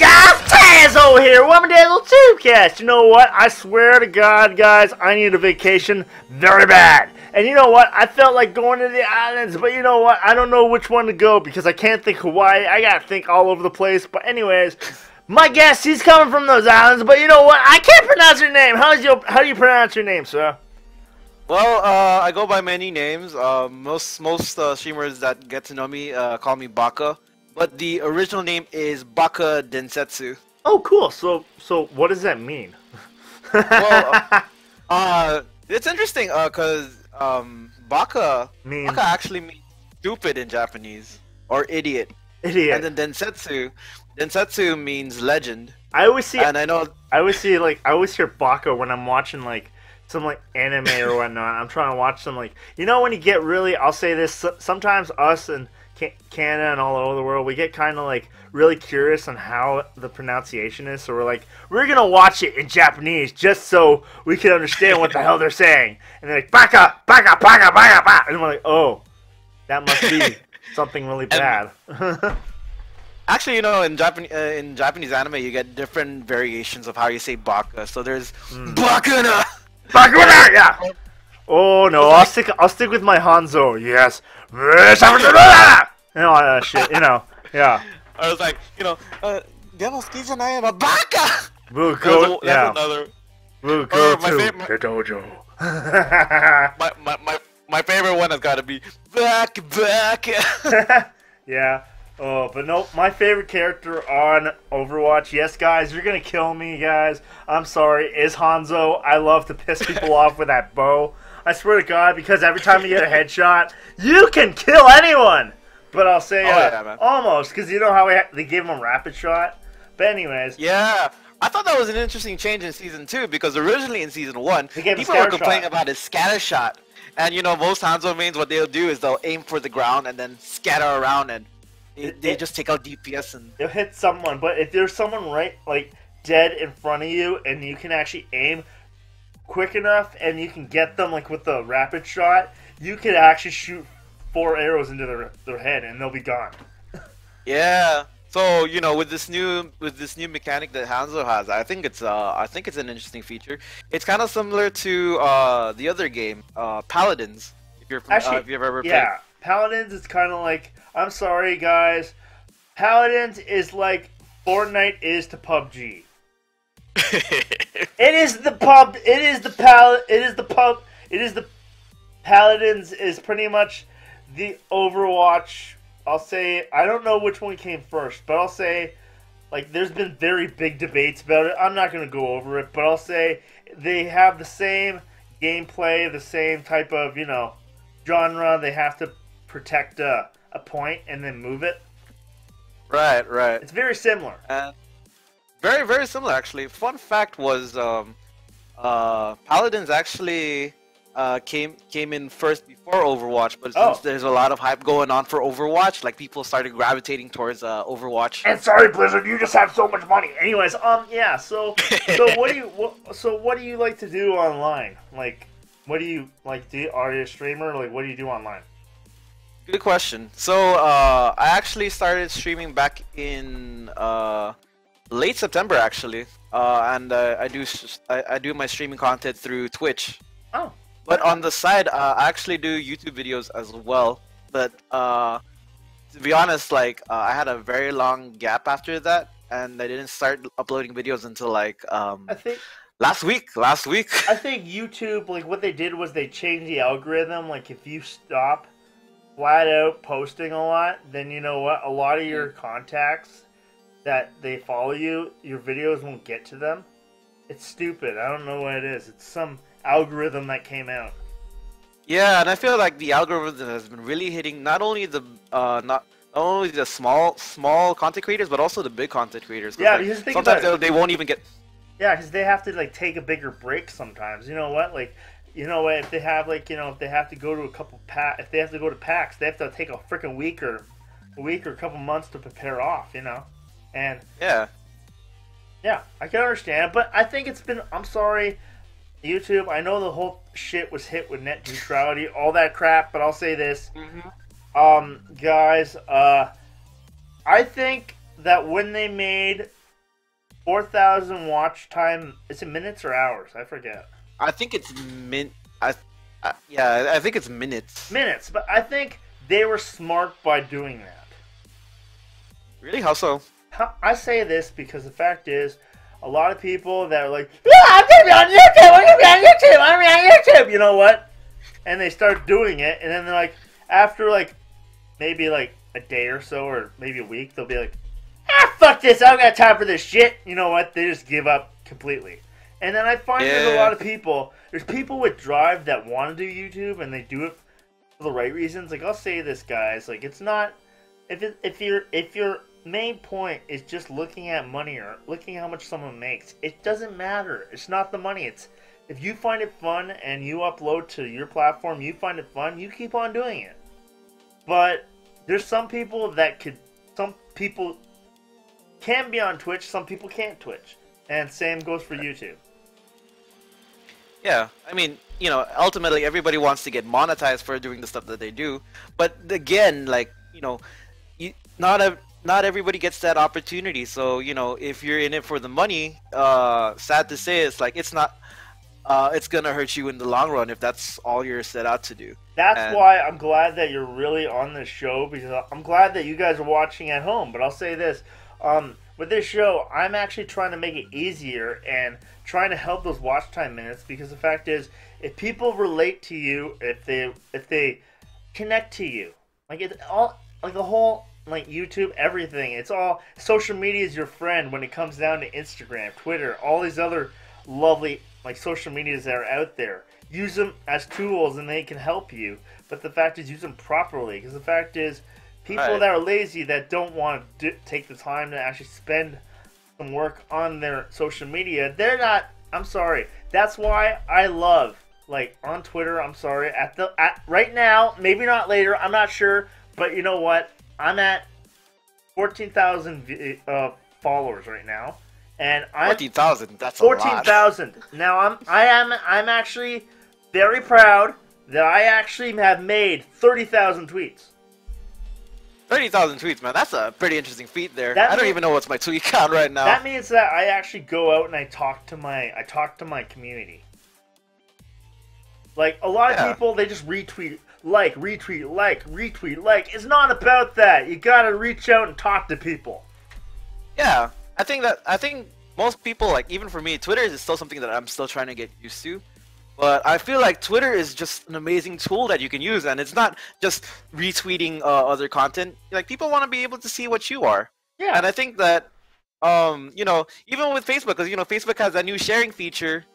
guys, Tazwhole here. Welcome to little Tubecast. You know what? I swear to God, guys, I need a vacation very bad. And you know what? I felt like going to the islands, but you know what? I don't know which one to go because I can't think Hawaii. I gotta think all over the place. But anyways, my guess, he's coming from those islands. But you know what? I can't pronounce your name. How do you pronounce your name, sir? Well, I go by many names. Most streamers that get to know me call me Baka, but the original name is Baka Densetsu. Oh, cool. So what does that mean? Well, it's interesting because Baka actually means stupid in Japanese or idiot. Idiot. And then Densetsu means legend. I always see. And I always hear Baka when I'm watching some anime or whatnot. I'm trying to watch some you know when you get really, I'll say this, sometimes us and Canada and all over the world, we get kind of really curious on how the pronunciation is, so we're gonna watch it in Japanese just so we can understand what the hell they're saying. And they're like baka baka baka baka baka, and we're like, oh, that must be something really bad. Actually, you know, in Japanese anime, you get different variations of how you say baka. So there's bakuna. Bakuna, yeah. Oh no, I'll stick with my Hanzo. Yes. You know, shit. You know, yeah. I was like, you know, baka. We'll go. Yeah. Another. We'll go to the dojo. my favorite one has got to be back. Yeah. Oh, but no, my favorite character on Overwatch, yes, guys, you're gonna kill me, guys. I'm sorry, is Hanzo. I love to piss people off with that bow. I swear to God, because every time you get a headshot, you can kill anyone. But I'll say almost, because you know how they gave him a rapid shot. But anyways. Yeah. I thought that was an interesting change in Season 2, because originally in Season 1, people were complaining about his scatter shot. And, you know, most Hanzo mains, what they'll do is they'll aim for the ground and then scatter around, and they just take out DPS. And they'll hit someone, but if there's someone right, dead in front of you, and you can actually aim quick enough, and you can get them, with the rapid shot, you could actually shoot 4 arrows into their head, and they'll be gone. Yeah. So, you know, with this new mechanic that Hanzo has, I think it's an interesting feature. It's kind of similar to the other game, Paladins. If you've ever played. Yeah, Paladins is kind of I'm sorry, guys. Paladins is like Fortnite is to PUBG. It is the Paladins is pretty much the Overwatch. I'll say, I don't know which one came first, but I'll say, there's been very big debates about it. I'm not going to go over it, but I'll say they have the same gameplay, the same type of, genre. They have to protect a point and then move it. Right. It's very similar. Very, very similar, actually. Fun fact was, Paladins actually came in first before Overwatch, but since there's a lot of hype going on for Overwatch, people started gravitating towards Overwatch. And sorry, Blizzard, you just have so much money. Anyways, yeah. So what do you like to do online? What do you are you a streamer? What do you do online? Good question. So I actually started streaming back in late September, actually, and I do my streaming content through Twitch. Oh. But on the side, I actually do YouTube videos as well. But to be honest, I had a very long gap after that, and I didn't start uploading videos until I think last week. I think YouTube, what they did was they changed the algorithm. If you stop flat out posting a lot, then you know what? A lot of your contacts that they follow you, your videos won't get to them. It's stupid. I don't know what it is. It's some algorithm that came out. Yeah, and I feel like the algorithm has been really hitting not only the small content creators, but also the big content creators. Yeah, because think sometimes about it. They won't even get. Yeah, because they have to take a bigger break sometimes. You know what? If they have if they have to go to if they have to go to PAX, they have to take a freaking week or a couple months to prepare off. And yeah, I can understand, but I think it's been. I'm sorry, YouTube. I know the whole shit was hit with net neutrality, all that crap, but I'll say this, guys. I think that when they made 4,000 watch time. Is it minutes or hours? I forget. I think it's yeah, I think it's minutes. Minutes, but I think they were smart by doing that. Really? How so? I say this because the fact is, a lot of people that are like, yeah, I'm gonna be on YouTube, I'm gonna be on YouTube, I'm gonna be on YouTube. You know what? And they start doing it, and then they're like, after like maybe like a day or so, or maybe a week, they'll be like, ah, fuck this, I don't got time for this shit. You know what? They just give up completely. And then I find there's a lot of people. There's people with drive that want to do YouTube, and they do it for the right reasons. Like, I'll say this, guys. Like, it's not if your main point is just looking at money or looking at how much someone makes. It doesn't matter. It's not the money. It's if you find it fun and you upload to your platform, you find it fun, you keep on doing it. But there's some people that could. Some people can be on Twitch. Some people can't Twitch, and same goes for YouTube. Yeah, I mean, you know, ultimately everybody wants to get monetized for doing the stuff that they do, but again, like, you know, not everybody gets that opportunity. So, you know, if you're in it for the money, sad to say, it's like it's not, it's gonna hurt you in the long run if that's all you're set out to do. That's why I'm glad that you're really on this show, because I'm glad that you guys are watching at home. But I'll say this, with this show, I'm actually trying to make it easier and trying to help those watch time minutes, because the fact is, if people relate to you, if they connect to you, like it's all like the whole like YouTube, everything, it's all social media is your friend when it comes down to Instagram, Twitter, all these other lovely like social medias that are out there. Use them as tools and they can help you, but the fact is, use them properly, because the fact is, people that are lazy, that don't want to take the time to actually spend some work on their social media, they're not. I'm sorry. That's why I love, like, on Twitter. I'm sorry. At right now, maybe not later. I'm not sure, but you know what? I'm at 14,000 followers right now, and I'm 14,000. That's a lot. 14,000. Now I'm actually very proud that I actually have made 30,000 tweets. 30,000 tweets, man. That's a pretty interesting feat there. I don't even know what's my tweet count right now. That means that I actually go out and I talk to my community. Like, a lot of people, they just retweet, retweet. It's not about that. You gotta reach out and talk to people. Yeah, I think most people, like, even for me, Twitter is still something that I'm still trying to get used to. But I feel like Twitter is just an amazing tool that you can use, and it's not just retweeting other content. Like, people want to be able to see what you are. Yeah. And I think that, you know, even with Facebook, because, you know, Facebook has that new sharing feature,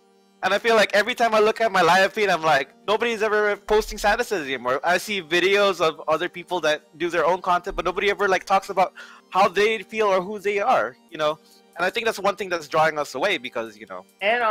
and I feel like every time I look at my live feed, I'm like, nobody's ever posting statuses anymore. I see videos of other people that do their own content, but nobody ever, like, talks about how they feel or who they are, you know? And I think that's one thing that's drawing us away, because, you know... And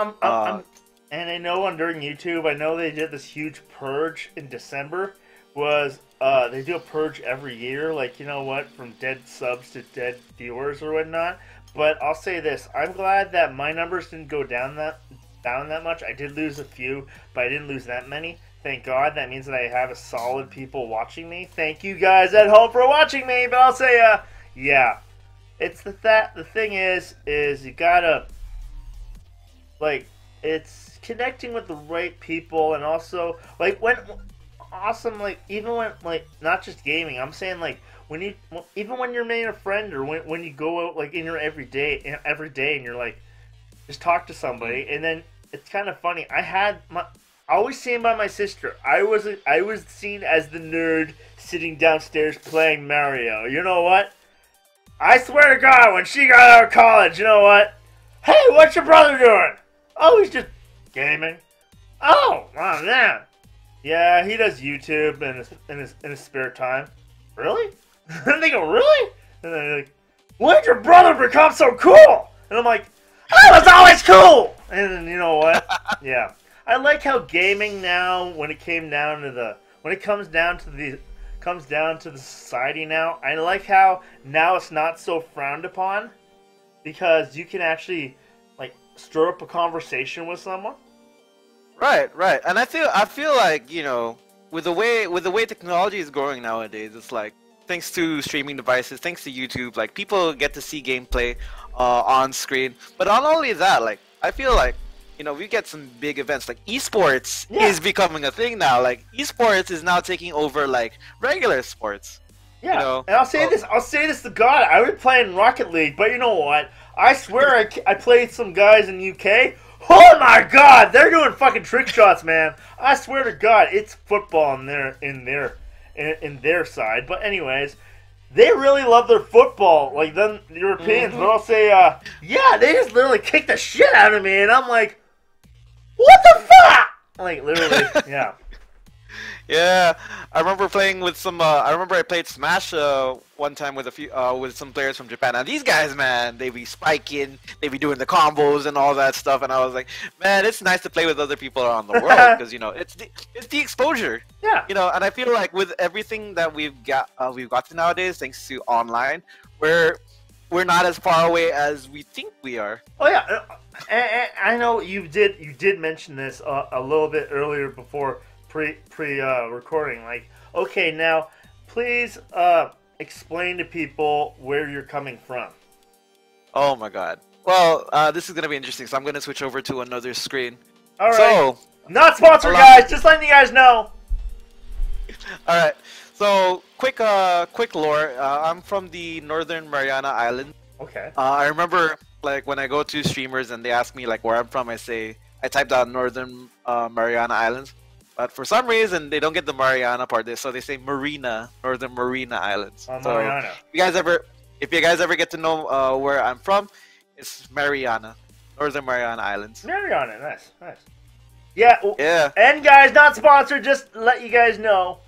and I know during YouTube, I know they did this huge purge in December. They do a purge every year, like, you know what, from dead subs to dead viewers or whatnot. But I'll say this: I'm glad that my numbers didn't go down that much. I did lose a few, but I didn't lose that many. Thank God. That means that I have a solid people watching me. Thank you guys at home for watching me. But I'll say, yeah, it's the thing is you gotta, like, it's connecting with the right people, and also like even when, like, not just gaming, I'm saying, like, even when you're meeting a friend, or when you go out, like, in your everyday and you're like, just talk to somebody, and then it's kind of funny. I was seen by my sister. I was seen as the nerd sitting downstairs playing Mario. You know what? I swear to God, when she got out of college, you know what? Hey, what's your brother doing? Oh, he's just gaming. Oh, wow, man. Yeah, he does YouTube in his spare time. Really? And they go, really? And they're like, when did your brother become so cool? And I'm like, I was always cool. And then, you know what? Yeah, I like how gaming now, when it comes down to the society now, I like how now it's not so frowned upon, because you can actually, like, stir up a conversation with someone. Right, and I feel like, you know, with the way technology is growing nowadays, it's like, thanks to streaming devices, thanks to YouTube, like people get to see gameplay on screen. But not only that, like I feel like we get some big events like esports is becoming a thing now. Like esports is now taking over like regular sports. Yeah, and I'll say this to God, I was playing Rocket League, but you know what? I swear I played some guys in UK. Oh my God, they're doing fucking trick shots, man. I swear to God, it's football in their side. But anyways, they really love their football. Like them Europeans, they'll say, yeah, they just literally kick the shit out of me, and I'm like, what the fuck? Like literally, yeah. Yeah, I remember playing with some. I remember I played Smash one time with with some players from Japan. And these guys, man, they be spiking, they be doing the combos and all that stuff. And I was like, man, it's nice to play with other people around the world because it's the exposure. Yeah. And I feel like with everything that we've got to nowadays, thanks to online, we're not as far away as we think we are. Oh yeah, and I know you did mention this a little bit earlier before. Recording, like, okay, now please explain to people where you're coming from. Oh my God. Well, this is gonna be interesting, so I'm gonna switch over to another screen. All right. So, not sponsored, guys. Just letting you guys know. All right. So, quick lore. I'm from the Northern Mariana Islands. Okay. I remember, like, when I go to streamers and they ask me like where I'm from, I type down Northern Mariana Islands. But for some reason, they don't get the Mariana part, so they say Marina, Northern Marina Islands. Oh, Mariana. If you guys ever get to know where I'm from, it's Mariana, Northern Mariana Islands. Mariana, nice. Yeah. Yeah. And guys, not sponsored. Just let you guys know.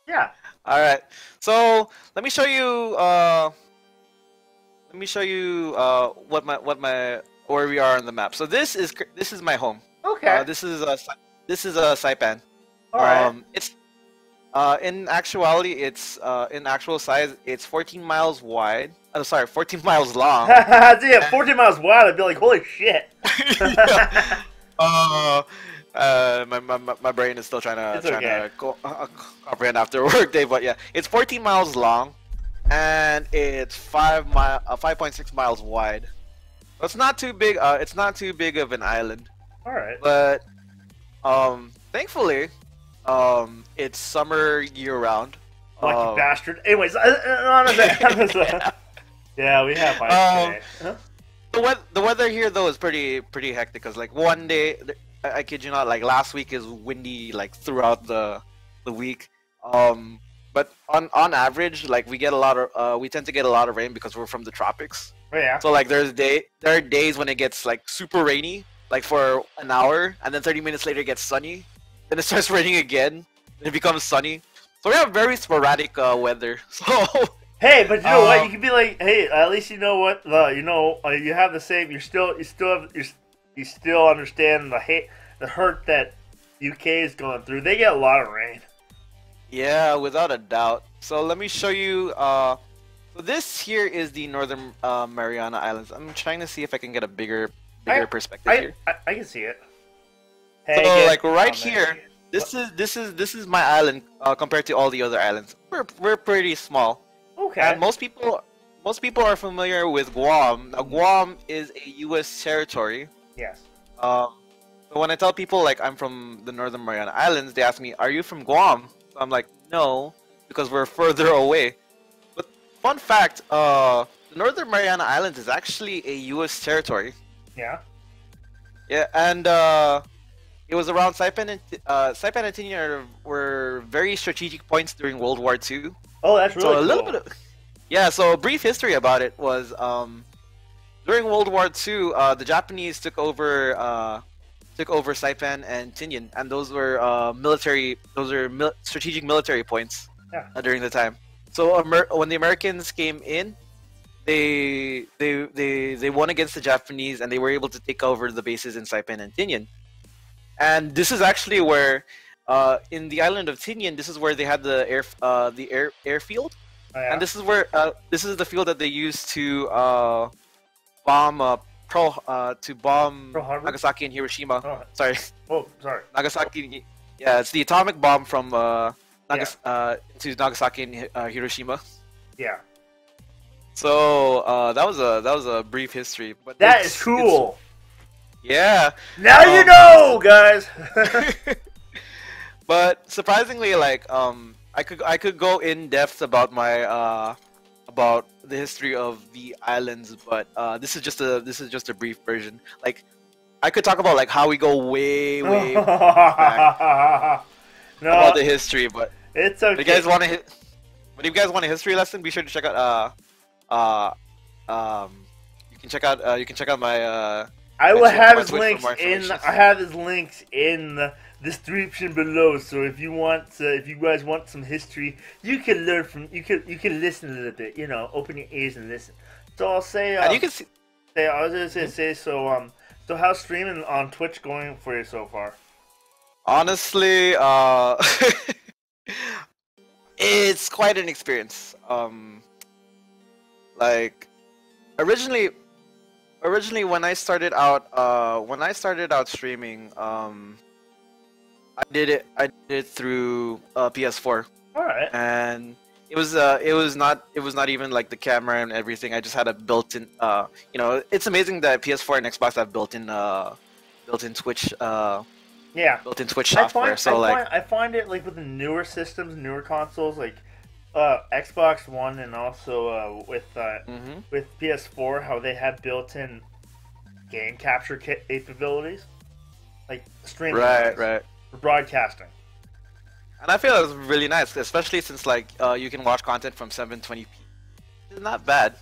Yeah. All right. So let me show you. Where we are on the map. So this is my home. Okay. This is a Saipan. All right. It's in actuality, it's in actual size, it's 14 miles wide. 14 miles long. Yeah, 14 miles wide. I'd be like, holy shit. My brain is still trying to comprehend after a work day, but yeah, it's 14 miles long, and it's 5.6 miles wide. So it's not too big. It's not too big of an island. All right. But thankfully, it's summer year-round. Lucky bastard. Anyways, yeah, we have ice today. The weather here though is pretty hectic because like one day, I kid you not, like last week is windy like throughout the week. But on average, like we tend to get a lot of rain because we're from the tropics. Oh, yeah. So like there are days when it gets like super rainy, like for an hour, and then 30 minutes later it gets sunny. Then it starts raining again, and it becomes sunny. So we have very sporadic weather. So hey, but you know what? You can be like, hey, at least you know what. You have the same. You still understand the hurt that UK is going through. They get a lot of rain. Yeah, without a doubt. So let me show you. So this here is the Northern Mariana Islands. I'm trying to see if I can get a bigger perspective here. I can see it. Hey, so like right here, this is my island compared to all the other islands. We're pretty small. Okay. And most people are familiar with Guam. Now Guam is a U.S. territory. Yes. So when I tell people like I'm from the Northern Mariana Islands, they ask me, "Are you from Guam?" So I'm like, "No, because we're further away." But fun fact, the Northern Mariana Islands is actually a U.S. territory. Yeah. Yeah, and it was around Saipan and Tinian were very strategic points during World War II. Oh, that's really cool. So a little bit of, yeah. So a brief history about it was during World War II, the Japanese took over Saipan and Tinian, and those were strategic military points during the time. So when the Americans came in, they won against the Japanese, and they were able to take over the bases in Saipan and Tinian. And this is actually where, in the island of Tinian, this is where they had the airfield, and this is where this is the field that they used to bomb Pearl Harbor? Nagasaki and Hiroshima. Oh. Sorry. Oh, sorry. Nagasaki. Yeah, it's the atomic bomb from into Nagasaki and Hiroshima. Yeah. So that was a brief history, but that is cool. Yeah. Now you know, guys. But surprisingly, like I could go in depth about my about the history of the islands, but this is just a brief version. Like I could talk about like how we go way back about the history, but it's okay. If you guys want to But if you guys want a history lesson, be sure to check out you can check out my I will have his links in. I have his links in the description below. So if you want, if you guys want some history, you can learn from. You can listen a little bit. You know, open your ears and listen. So I'll say. And you can see. I was just gonna say. So so how's streaming on Twitch going for you so far? Honestly, it's quite an experience. Like originally when I started out streaming, I did it through PS4. All right. And it was not even like the camera and everything. I just had a built-in you know, it's amazing that PS4 and Xbox have built-in Twitch built-in Twitch software. I find it like with the newer systems, newer consoles like Xbox One and also with PS4, how they have built-in game capture capabilities, like streaming, right, for broadcasting. And I feel it was really nice, especially since like you can watch content from 720p. It's not bad.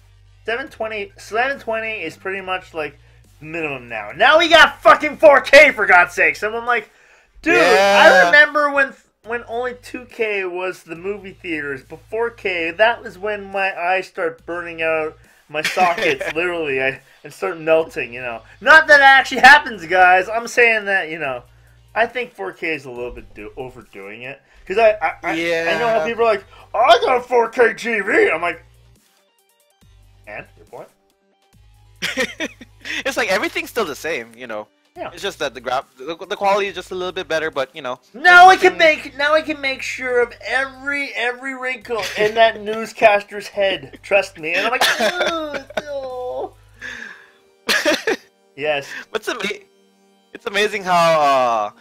720 is pretty much like the minimum now. Now we got fucking 4K for God's sake. So I'm like, dude, yeah. I remember when only 2K was the movie theaters, but 4K, that was when my eyes start burning out, my sockets, literally, and start melting, you know. Not that it actually happens, guys. I'm saying that, you know, I think 4K is a little bit overdoing it. Because I know how people are like, oh, I got a 4K TV. I'm like, and? Your point? It's like everything's still the same, you know. Yeah. It's just that the quality is just a little bit better, but you know. Now I can make sure of every wrinkle in that newscaster's head. Trust me. And I'm like, oh, no. Yes. It's amazing how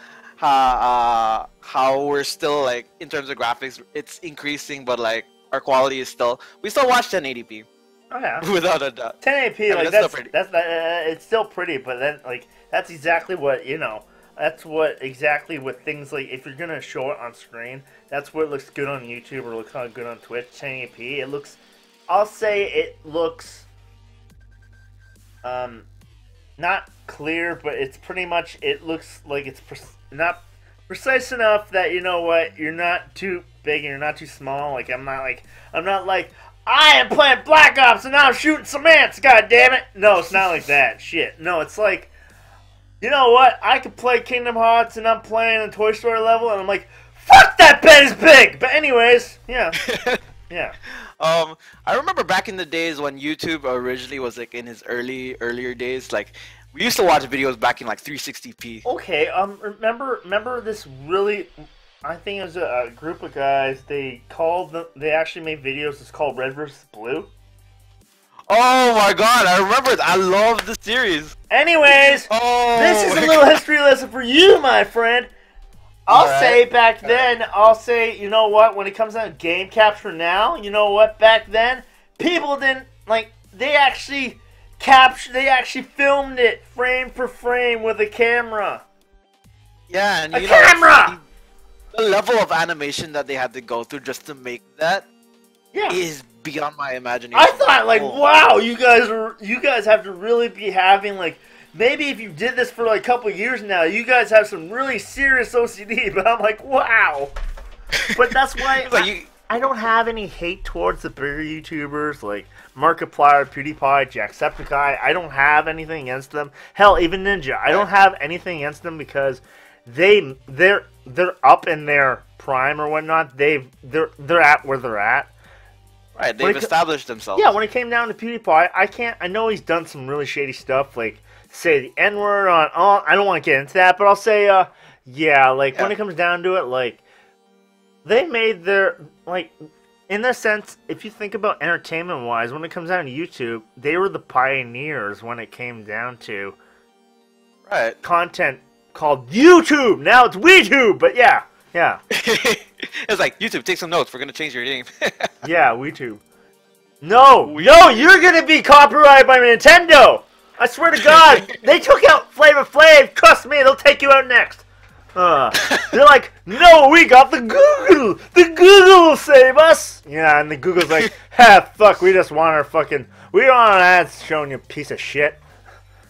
we're still like in terms of graphics, it's increasing, but like our quality is we still watch 1080p. Oh yeah. Without a doubt. 1080p, like that's it's still pretty, but then like that's exactly what, you know, that's what exactly with things like if you're gonna show it on screen, that's what looks good on YouTube or looks good on Twitch. 1080p, it looks, I'll say it looks not clear, but it's pretty much, it looks like it's not precise enough that, you know what, you're not too big and you're not too small. Like I'm not like I am playing Black Ops and now I'm shooting some ants, god damn it. No, it's not like that. Shit. No, it's like, you know what? I could play Kingdom Hearts and I'm playing a Toy Story level and I'm like, fuck, that bed is big! But anyways, yeah. Yeah. I remember back in the days when YouTube originally was like in its earlier days, like we used to watch videos back in like 360p. Okay, remember this really, I think it was a group of guys, they actually made videos, it's called Red vs. Blue. Oh my god, I remember it. I love the series. Anyways, this is a little history lesson for you, my friend. I'll say back then, you know what, when it comes down to game capture now, you know what, back then, people didn't, like, they actually filmed it frame for frame with a camera. Yeah, and you know, the level of animation that they had to go through just to make that is beyond my imagination. I thought, like, wow, you guys have to really be having, like, maybe if you did this for like a couple of years now, you guys have some really serious OCD. But I'm like, wow. But that's why I don't have any hate towards the bigger YouTubers like Markiplier, PewDiePie, Jacksepticeye. I don't have anything against them. Hell, even Ninja. I don't have anything against them because they're up in their prime or whatnot. They're at where they're at. Right, they've established themselves. Yeah, when it came down to PewDiePie, I know he's done some really shady stuff, like say the N-word on I don't want to get into that, but I'll say when it comes down to it, like they made their like. In a sense, if you think about entertainment-wise, when it comes down to YouTube, they were the pioneers when it came down to Right. content called YouTube. Now it's WeTube, but yeah. It's like, YouTube, take some notes. We're gonna change your name. Yeah, WeTube. No, you're gonna be copyrighted by Nintendo. I swear to God, they took out Flavor Flav. Trust me, they'll take you out next. They're like, no, we got the Google. The Google will save us. Yeah, and the Google's like, ha, fuck, we just want our fucking, we don't want ads showing you, piece of shit.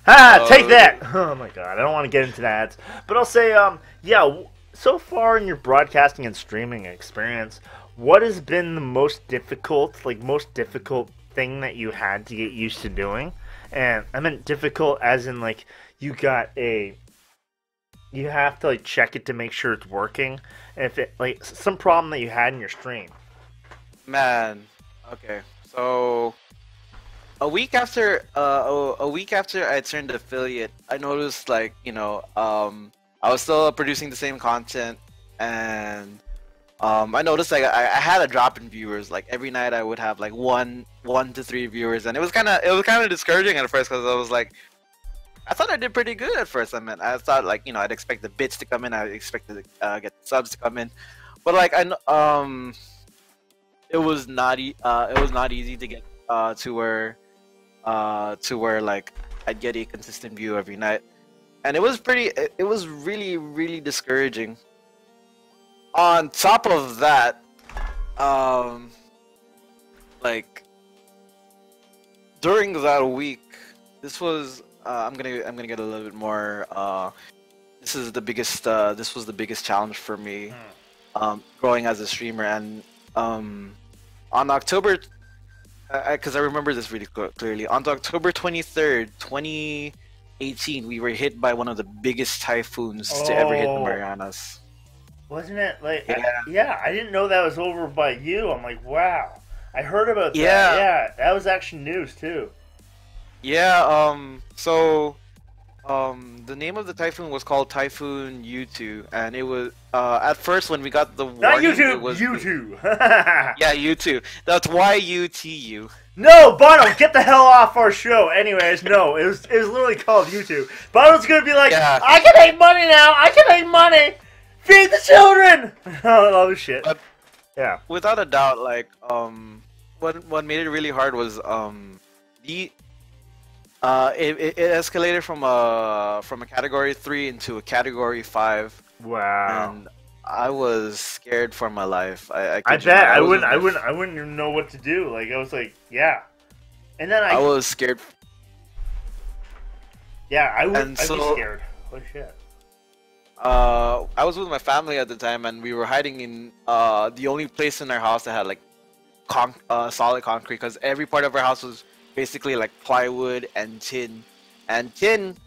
Ha, take that. Oh my God, I don't want to get into that. But I'll say, yeah, so far in your broadcasting and streaming experience, what has been the most difficult thing that you had to get used to doing? And I meant difficult as in like you have to like check it to make sure it's working, and if it like some problem that you had in your stream. Man, okay. So a week after I turned affiliate, I noticed like, I was still producing the same content, and I noticed like I had a drop in viewers. Like every night I would have like one to three viewers, and it was kind of discouraging at first because I was like, I thought I did pretty good at first. I mean, I thought like I'd expect the bits to come in, I expected to get the subs to come in, but like it was not easy to get to where like I'd get a consistent view every night, and it was really discouraging. On top of that, like during that week, this was I'm gonna get a little bit more. This was the biggest challenge for me, growing as a streamer, and on October, because I remember this really clearly. On October 23rd, 2018, we were hit by one of the biggest typhoons to ever hit the Marianas. Wasn't it like? Yeah, I didn't know that was over by you. I'm like, wow. I heard about that. Yeah, that was actually news too. Yeah. The name of the typhoon was called Typhoon U2, and it was at first when we got the warning, not YouTube, it was U2. Yeah, U2. That's YUTU. No, Bono, get the hell off our show. Anyways, no, it was literally called YouTube. Bono's gonna be like, yeah. I can make money now. I can make money. Feed the children. All this shit. But yeah. Without a doubt, like what made it really hard was it escalated from a category 3 into a category 5. Wow. And I was scared for my life. I bet I wouldn't even know what to do. Like I was like, yeah. And then I was scared. Yeah, I'd be scared. Holy shit. I was with my family at the time, and we were hiding in the only place in our house that had like solid concrete, because every part of our house was basically like plywood and tin. And tin,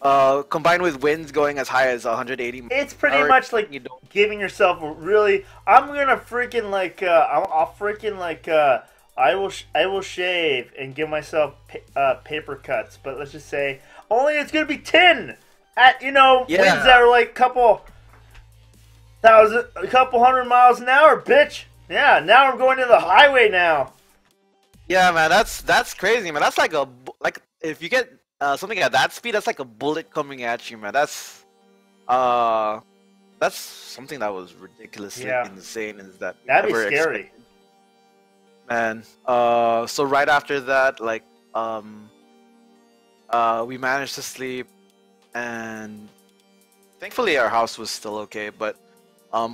combined with winds going as high as 180. It's pretty much like giving yourself a really. I'm gonna freaking like. I'll freaking like. I will shave and give myself paper cuts, but let's just say only it's gonna be tin. At winds that are like couple hundred miles an hour, bitch. Yeah, now I'm going to the highway now. Yeah, man, that's crazy, man. That's like if you get something at that speed, that's like a bullet coming at you, man. That's something that was ridiculously insane. Is that that'd be scary, expected. Man? So right after that, like we managed to sleep. And thankfully our house was still okay, but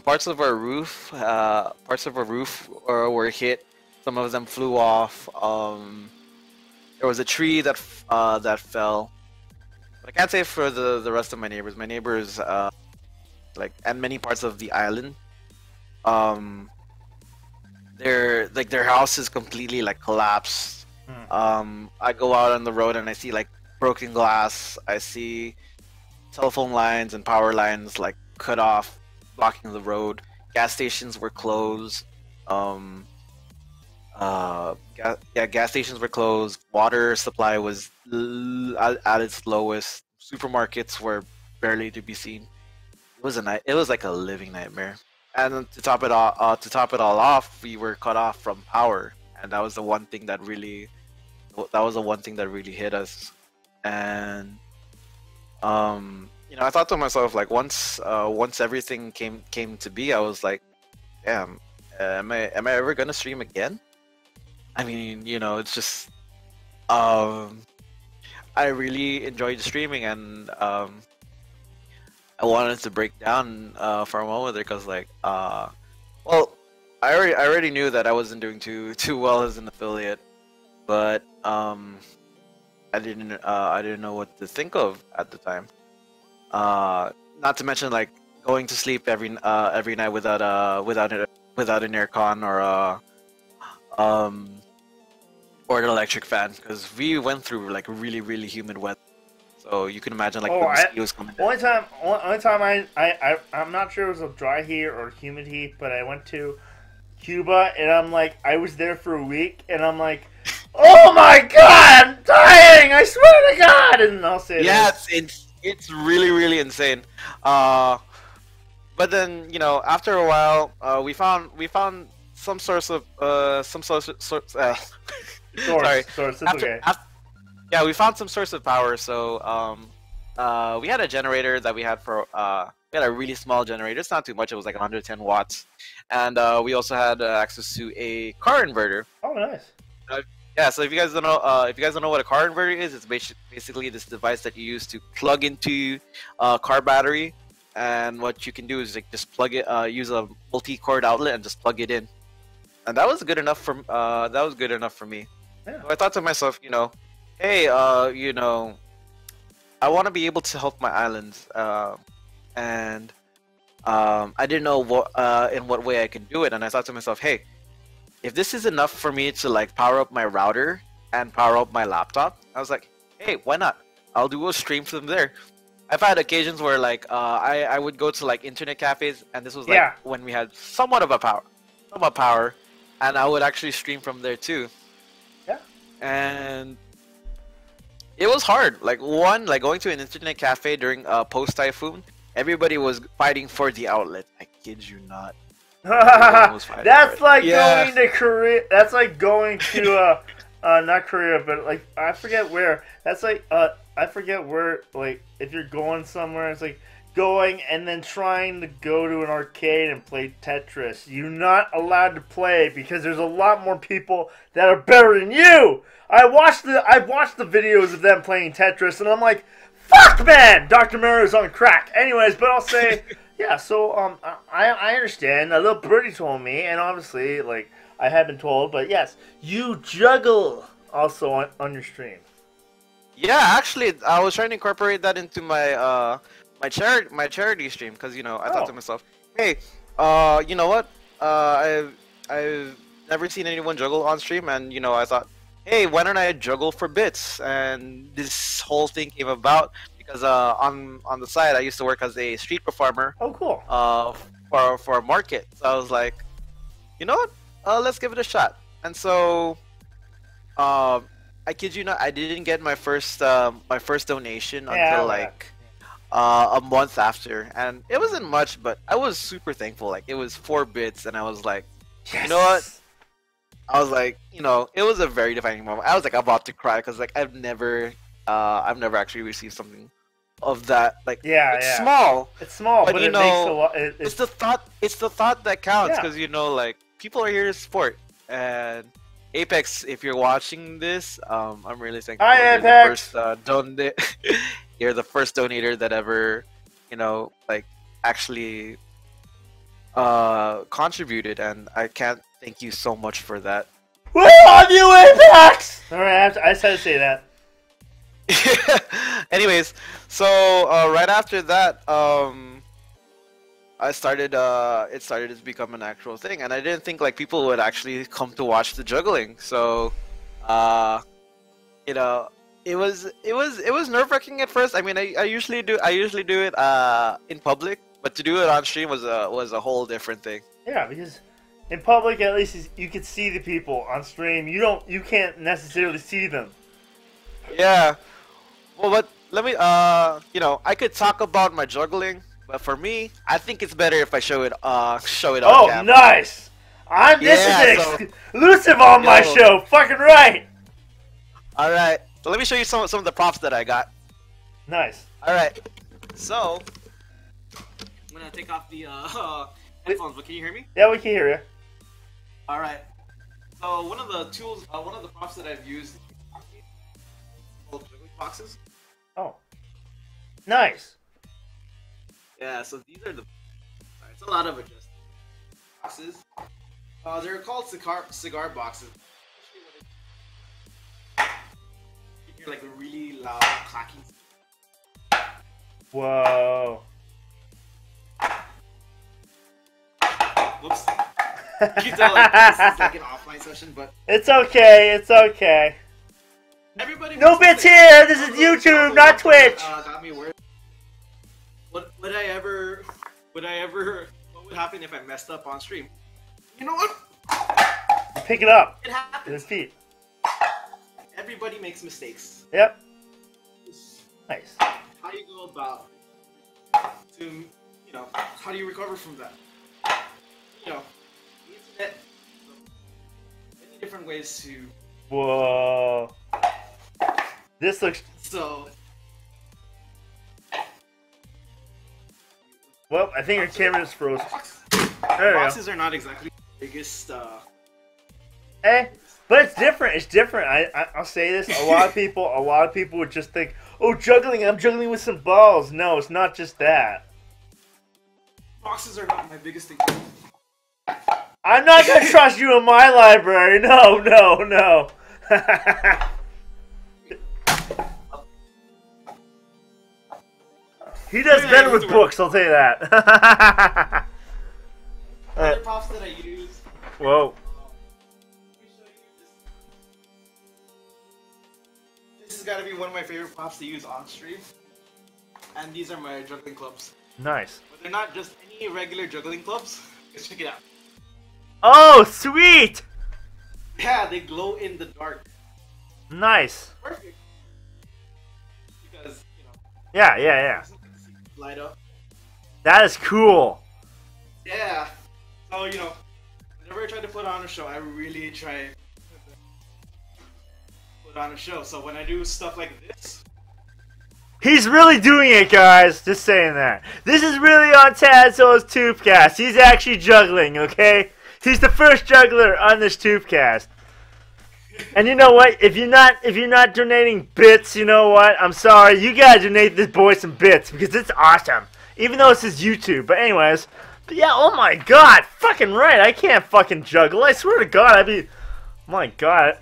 parts of our roof were hit. Some of them flew off. There was a tree that fell, but I can't say for the rest of my neighbors. My neighbors, and many parts of the island, their house is completely like collapsed. I go out on the road and I see like broken glass. I see telephone lines and power lines like cut off, blocking the road. Gas stations were closed. Gas stations were closed. Water supply was at its lowest. Supermarkets were barely to be seen. It was like a living nightmare. And then to top it all off, we were cut off from power, and that was the one thing that really hit us. And I thought to myself, like, once everything came to be, I was like, damn, am I ever gonna stream again? I mean, it's just I really enjoyed streaming, and I wanted to break down for a moment there, because like well, I already knew that I wasn't doing too well as an affiliate, but I didn't know what to think of at the time. Not to mention, like, going to sleep every night without an aircon or an electric fan, because we went through like really humid weather. So you can imagine, like, the mosquitoes coming down. Only time I'm not sure it was a dry heat or humid heat, but I went to Cuba, and I was there for a week, and I'm like, oh my god, I'm dying! I swear to God! And I'll say it's really insane. But then, after a while, we found some source of sorry. Source, it's okay. Yeah, we found some source of power. So we had a generator that we had we had a really small generator. It's not too much. It was like 110 watts, and we also had access to a car inverter. Oh, nice. Yeah. So if you guys don't know what a car inverter is, it's basically this device that you use to plug into a car battery, and what you can do is, like, just plug it, use a multi-cord outlet and just plug it in, and that was good enough for me. Yeah. So I thought to myself, hey, I want to be able to help my islands, and I didn't know in what way I can do it, and I thought to myself, hey, if this is enough for me to, like, power up my router and power up my laptop, I was like, hey, why not? I'll do a stream from there. I've had occasions where, like, I would go to, like, internet cafes, and this was like when we had somewhat power, and I would actually stream from there too. Yeah. And it was hard. Like, going to an internet cafe during post typhoon, everybody was fighting for the outlet. I kid you not. That's like going to Korea. That's like going to not Korea, but, like, I forget where. That's like I forget where. Like, if you're going somewhere, it's like going and then trying to go to an arcade and play Tetris. You're not allowed to play because there's a lot more people that are better than you. I've watched the videos of them playing Tetris, and I'm like, fuck, man, Dr. Mario's on crack. Anyways, but I'll say, yeah. So I understand. A little birdie told me, and obviously, like, I have been told, but yes, you juggle also on your stream. Yeah, actually, I was trying to incorporate that into my my charity stream, because I thought to myself, hey, you know what? I've never seen anyone juggle on stream, and I thought, hey, why don't I juggle for bits? And this whole thing came about because on the side I used to work as a street performer. Oh, cool. For a market. So I was like, you know what? Let's give it a shot. And so, I kid you not, I didn't get my first donation until like a month after, and it wasn't much, but I was super thankful. Like, it was 4 bits, and I was like, yes! You know what? I was like, it was a very defining moment. I was like about to cry because, like, I've never actually received something of that. Like, it's small. It's small, but it makes a lot. It's the thought that counts, because like, people are here to support. And Apex, if you're watching this, I'm really thankful. Hi, Apex. You're the first donator that ever, like, actually contributed, and I can't thank you so much for that. We love you, Apex! Alright, I just had to say that. Anyways, so right after that, it started to become an actual thing, and I didn't think, like, people would actually come to watch the juggling. So, it was nerve-wracking at first. I mean, I usually do it in public, but to do it on stream was a whole different thing. Yeah, because in public, at least, you can see the people. On stream, you can't necessarily see them. Yeah. Well, but let me I could talk about my juggling, But for me, I think it's better if I show it on Oh, cam. nice! This is exclusive on my show. Fucking right. All right. So let me show you some of the props that I got. Nice. All right. So I'm gonna take off the headphones. But can you hear me? Yeah, we can hear you. All right. So one of the tools, one of the props that I've used, called juggling boxes. Oh, nice. Yeah. So these are the. It's a lot of adjustment boxes. They're called cigar boxes. You hear like a really loud clacking. Whoa. Whoops. You can tell like this is like an offline session, but it's okay. It's okay. Everybody. No bits here. This is YouTube, not Twitch. Got me worried. Would I ever? What would happen if I messed up on stream? You know what? Pick it up. It happens. With his feet. Everybody makes mistakes. Yep. Nice. How do you go about how do you recover from that? You know, the internet, many different ways to. Whoa. This looks. So. Well, I think your camera just froze. Boxes are not exactly the biggest. But it's different. It's different. I'll say this. A lot of people would just think, oh, juggling. I'm juggling with some balls. No, it's not just that. Boxes are not my biggest thing. I'm not gonna trust you in my library. No. He does better with books. I'll tell you that. Other props that I use. Whoa. This has got to be one of my favorite props to use on stream. And these are my juggling clubs. Nice. But they're not just any regular juggling clubs. Let's check it out. Oh, sweet! Yeah, they glow in the dark. Nice. Perfect. Because, you know. Yeah. Light up. That is cool. Yeah. So, you know, whenever I try to put on a show, I really try to put on a show. So when I do stuff like this. He's really doing it, guys. Just saying that. This is really on Tazwhole's Tubecast. He's actually juggling, okay? He's the first juggler on this Tubecast. And you know what? If you're not donating bits, you know what? I'm sorry. You gotta donate this boy some bits because it's awesome. Even though it's his YouTube. But anyways, yeah. Oh my God! Fucking right. I can't fucking juggle. I swear to God, I'd be. My God.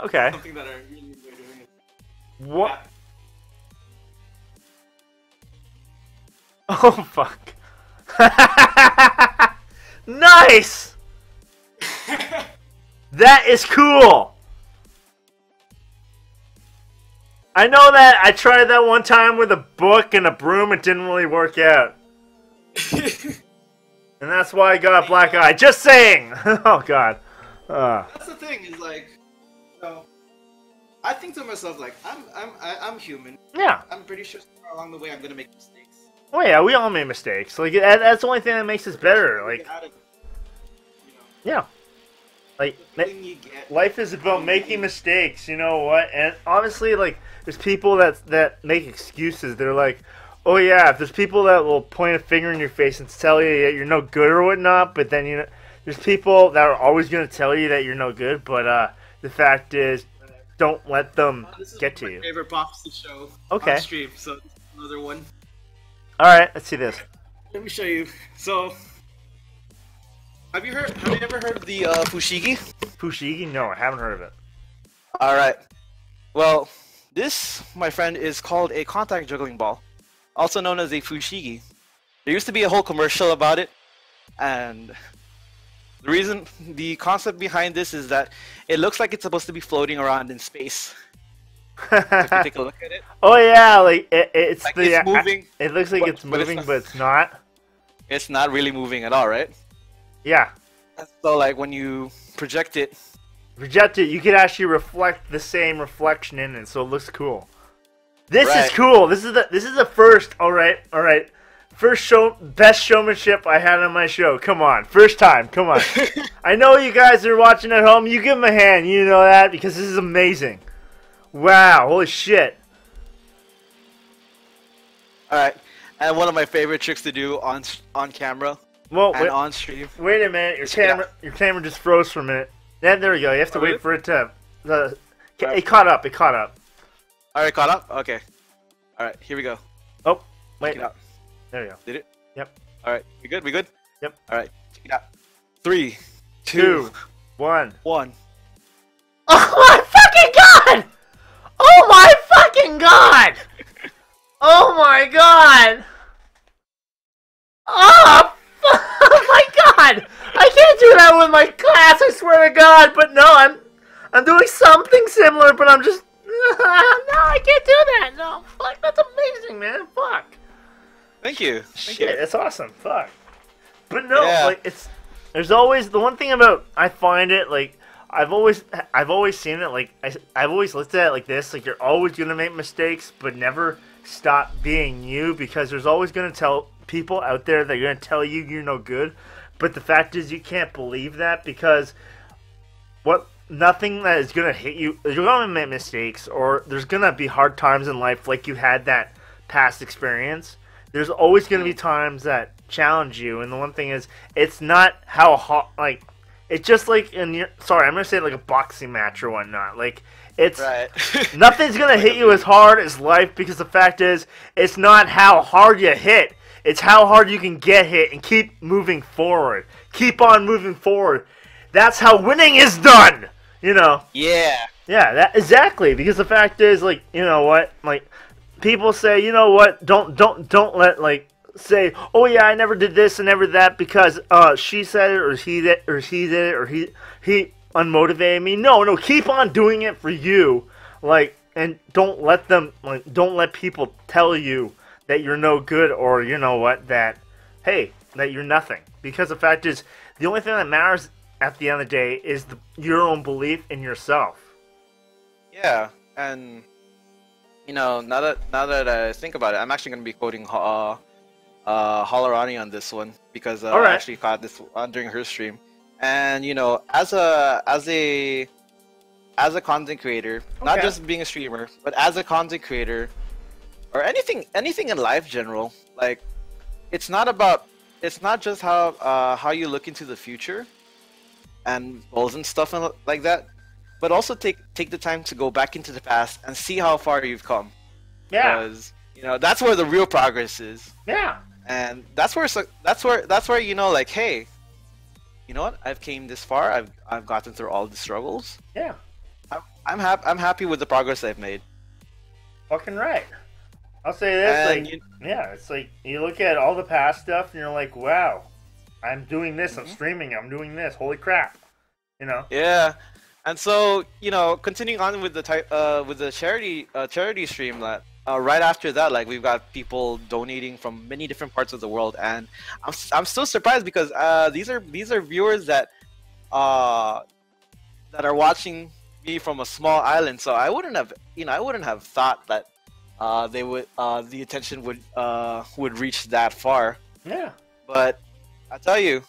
Okay. Something that I really enjoy doing is. What? Oh fuck. Nice. That is cool. I know that I tried that one time with a book and a broom. It didn't really work out. And that's why I got a black eye. Just saying. Oh God. That's the thing. Is like, you know, I think to myself like, I'm human. Yeah. I'm pretty sure somewhere along the way I'm gonna make mistakes. Oh yeah, we all make mistakes. Like that's the only thing that makes us better. Like. Yeah. Like, life is about making mistakes, you know what? And honestly, like, there's people that make excuses. They're like, oh yeah, if there's people that will point a finger in your face and tell you that you're no good or whatnot, but then, you know, there's people that are always going to tell you that you're no good, but the fact is, don't let them get to you. This is my favorite props to show on stream, so this is another one. Alright, let's see this. Let me show you. So... Have you ever heard of the fushigi? Fushigi? No, I haven't heard of it. Alright. Well, this, my friend, is called a contact juggling ball. Also known as a fushigi. There used to be a whole commercial about it. And the concept behind this is that it looks like it's supposed to be floating around in space. If you take a look at it. Oh yeah, like it's like it's moving. It looks like it's moving, but it's not. It's not really moving at all, right? Yeah. So like when you project it, you could actually reflect the same reflection in it, so it looks cool. This is cool. This is the first. All right. First best showmanship I had on my show. Come on, first time. Come on. I know you guys are watching at home. You give them a hand. You know that because this is amazing. Wow, holy shit. All right, and one of my favorite tricks to do on camera and on stream. Wait a minute, your camera just froze for a minute. Yeah, there we go. You have to wait for it to. It caught up. All right, caught up. Okay. All right, here we go. Oh, wait. There you go. Did it? Yep. All right, we good? We good? Yep. All right, check it out. 3, 2, 1. Oh my fucking god! Oh my fucking god! Oh my god! Oh, oh my god! I can't do that with my class, I swear to god, but no, I'm doing something similar, but I'm just... No, I can't do that, no. Fuck, that's amazing, man. Fuck. Thank you. Shit, that's awesome. Fuck. But no, like, there's always... The one thing about... I find it, like... I've always seen it, like... I've always looked at it like this, like, you're always gonna make mistakes, but never stop being you, because there's always gonna tell people out there that are gonna tell you you're no good, but the fact is you can't believe that, because nothing that is gonna hit you, you're gonna make mistakes, or there's gonna be hard times in life, like you had that past experience. There's always gonna be times that challenge you, and the one thing is, it's not how hot, like, it's just like in your, sorry, I'm gonna say it like a boxing match or whatnot, like, it's, nothing's gonna hit you as hard as life, because the fact is, it's not how hard you hit, it's how hard you can get hit and keep moving forward. Keep on moving forward. That's how winning is done, you know? Yeah. Yeah, that exactly, because the fact is, like, you know what, like, people say, you know what, don't let, like, say, oh yeah, I never did this and never that because she said it, or he did it, or he unmotivated me. No, keep on doing it for you, like, and don't let people tell you that you're no good, or you know what, that hey, that you're nothing, because the fact is, the only thing that matters at the end of the day is your own belief in yourself. Yeah, and you know, now that I think about it, I'm actually going to be quoting Holorani on this one, because I actually caught this during her stream. And you know, as a content creator, not just being a streamer, but as a content creator, or anything in life general, like, it's not just how you look into the future and goals and stuff like that, but also take the time to go back into the past and see how far you've come. Yeah. Because you know, that's where the real progress is. Yeah. And that's where you know, like, hey, you know what? I've came this far. I've gotten through all the struggles. Yeah. I'm happy with the progress I've made. Fucking right. I'll say this, it's like you look at all the past stuff and you're like, wow, I'm doing this. I'm streaming. I'm doing this. Holy crap. You know. Yeah. And so, you know, continuing on with the charity stream, that right after that, like, we've got people donating from many different parts of the world, and I'm still surprised, because these are viewers that are watching me from a small island. So I wouldn't have thought that the attention would reach that far. Yeah. But I tell you,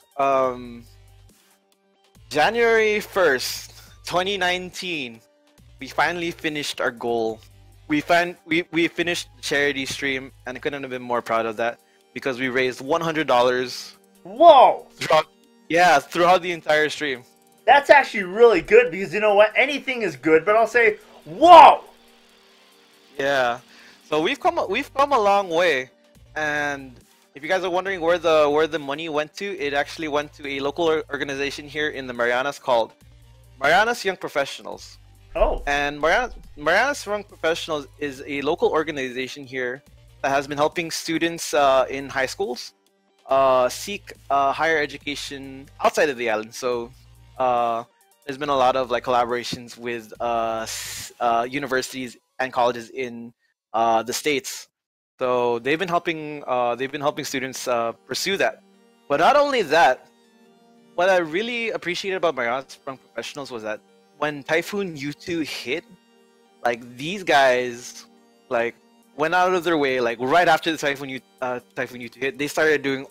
January 1st. 2019, we finally finished our goal. We finished the charity stream, and I couldn't have been more proud of that, because we raised $100. Whoa! Throughout the entire stream. That's actually really good, because you know what? Anything is good, but I'll say, whoa! Yeah. So we've come a long way, and if you guys are wondering where the money went to, it actually went to a local organization here in the Marianas called Marianas Young Professionals. Oh. And Marianas Young Professionals is a local organization here that has been helping students in high schools seek higher education outside of the island. So there's been a lot of, like, collaborations with universities and colleges in the States. So they've been helping students pursue that. But not only that, what I really appreciated about Marianas Young Professionals was that when Typhoon U2 hit, like, these guys, like, went out of their way, like right after the Typhoon Yutu hit. They started doing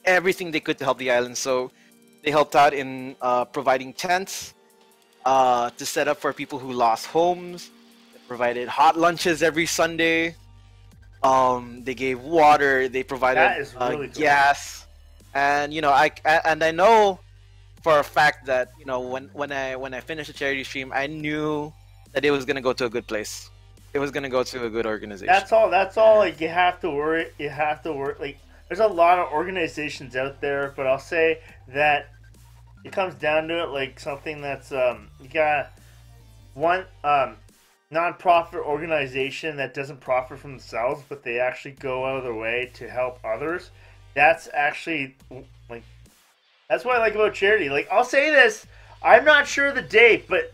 everything they could to help the island. So they helped out in providing tents to set up for people who lost homes. They provided hot lunches every Sunday. They gave water. They provided really cool. gas, and I know for a fact that when I finished the charity stream, I knew that it was gonna go to a good place. It was gonna go to a good organization. That's all. That's all. Like you have to worry. You have to work. Like there's a lot of organizations out there, but I'll say that it comes down to it. Like something that's you got one non-profit organization that doesn't profit from themselves, but they actually go out of their way to help others. That's actually like that's what I like about charity. Like I'll say this, I'm not sure the date, but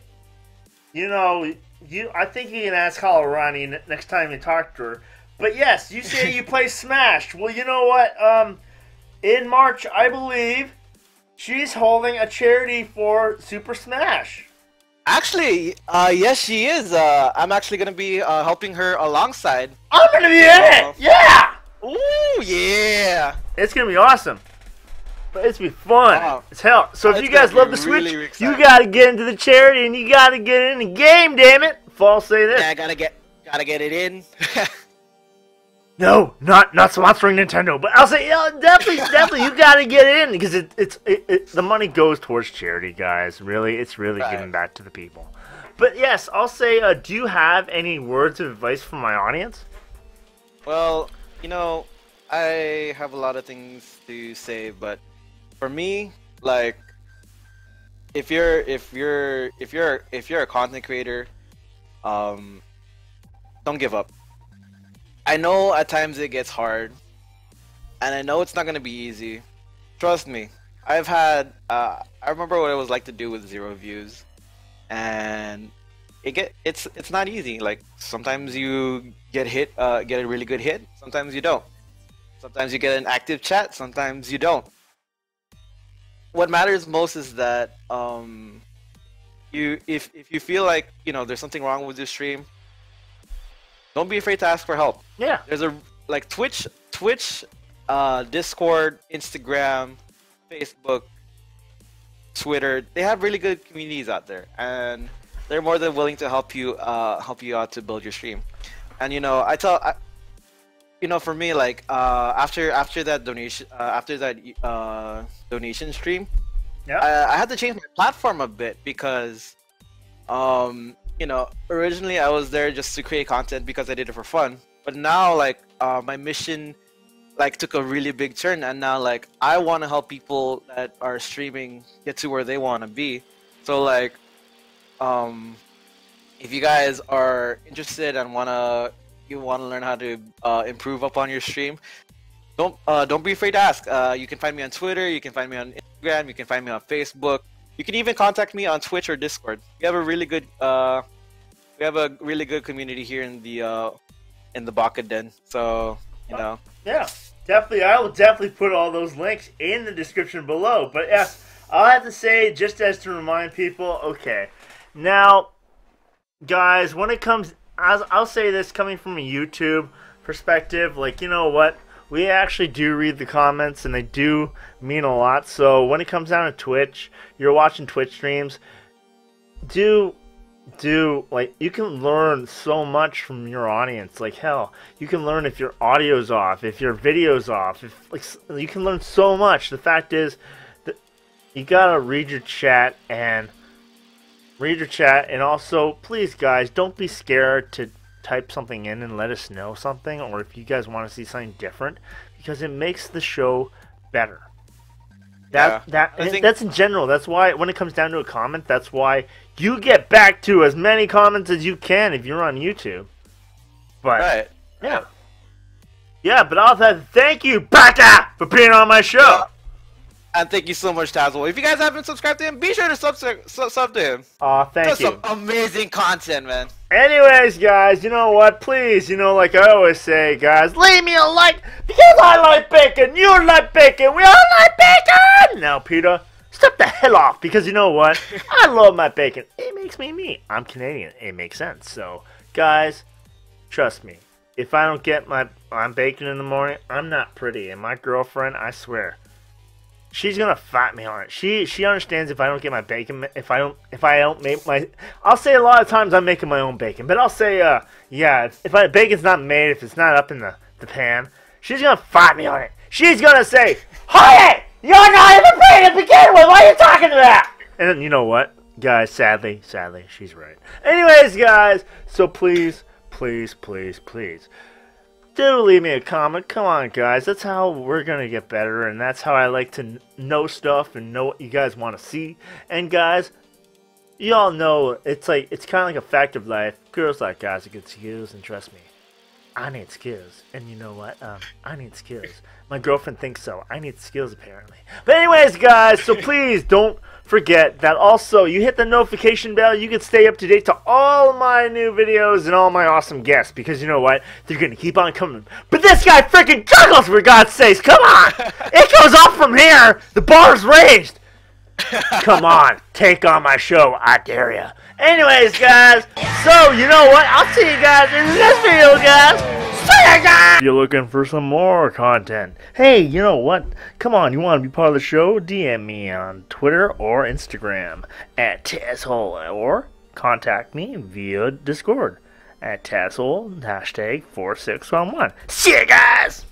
I think you can ask Halorani next time you talk to her. But yes, you say you play Smash. Well, you know what? In March, I believe she's holding a charity for Super Smash. Actually, yes, she is. I'm actually gonna be helping her alongside. I'm gonna be in it. Yeah. Ooh, yeah. It's gonna be awesome. But it's gonna be fun. Wow. It's hell. So if you guys love the Switch, really you gotta get into the charity and you gotta get in the game. Damn it! Fall say this. Yeah, I gotta get it in. No, not sponsoring Nintendo, but I'll say definitely you gotta get in because it's the money goes towards charity, guys. Really, it's really giving back to the people. But yes, I'll say, do you have any words of advice for my audience? Well, I have a lot of things to say, but for me, like, if you're a content creator, don't give up. I know at times it gets hard, and I know it's not gonna be easy. Trust me, I've had. I remember what it was like to do with 0 views, and it's not easy. Like sometimes you get a really good hit, sometimes you don't. Sometimes you get an active chat, sometimes you don't. What matters most is that if you feel like there's something wrong with your stream, don't be afraid to ask for help. Yeah. There's Twitch, Discord, Instagram, Facebook, Twitter. They have really good communities out there, and they're more than willing to help you out to build your stream. And for me, like after that donation stream, yeah, I had to change my platform a bit because originally I was there just to create content because I did it for fun. But now, like, my mission, like, took a really big turn, and now, like, I want to help people that are streaming get to where they want to be. So, like, if you guys are interested and you wanna learn how to improve upon your stream, don't be afraid to ask. You can find me on Twitter, you can find me on Instagram, you can find me on Facebook. You can even contact me on Twitch or Discord. We have a really good community here in the Baka Den. So Yeah, definitely. I will definitely put all those links in the description below. But yes, I'll have to say, just as to remind people, okay, now, guys, when it comes, I'll say this coming from a YouTube perspective, like, you know what? We actually do read the comments, and they do mean a lot. So when it comes down to Twitch, you're watching Twitch streams, like, you can learn so much from your audience. Like, hell, you can learn if your audio's off, if your video's off. You can learn so much. The fact is that you gotta read your chat, and also, please, guys, don't be scared to type something in and let us know something, or if you guys want to see something different, because it makes the show better. That's in general. That's why when it comes down to a comment, that's why you get back to as many comments as you can if you're on YouTube. But yeah, but also thank you, Baka, for being on my show. And thank you so much, Tazwhole. If you guys haven't subscribed to him, be sure to sub to him. Aw, thank you. That's some amazing content, man. Anyways, guys, you know what? Please, like I always say, guys, leave me a like because I like bacon. You like bacon. We all like bacon. Now, Peter, step the hell off because you know what? I love my bacon. It makes me me. I'm Canadian. It makes sense. So, guys, trust me. if I don't get my bacon in the morning, I'm not pretty. And my girlfriend, I swear, she's gonna fight me on it. She understands if I don't get my bacon, if I don't make my, I'll say a lot of times I'm making my own bacon, but I'll say yeah, if bacon's not made, if it's not up in the pan, she's gonna fight me on it. She's gonna say, "Hey, you're not even pretty to begin with. Why are you talking to that?" And you know what, guys? Sadly, she's right. Anyways, guys, so please do leave me a comment. Come on, guys. That's how we're gonna get better, and that's how I like to know stuff and know what you guys want to see. And guys, you all know it's kind of like a fact of life. Girls like guys with good skills, and trust me, I need skills. And you know what? I need skills. My girlfriend thinks so. I need skills apparently. But anyways, guys, so please don't forget that also you hit the notification bell. You can stay up to date to all my new videos and all my awesome guests, because you know what? They're gonna keep on coming. But this guy freaking juggles, for God's sakes! Come on! It goes up from here. The bar's raised. Come on, take on my show. I dare ya. Anyways, guys, so you know what? I'll see you guys in the next video, guys. See ya, guys. If you're looking for some more content, hey, you know what? Come on, you want to be part of the show? DM me on Twitter or Instagram at Tazwhole, or contact me via Discord at Tazwhole #4611. See ya, guys.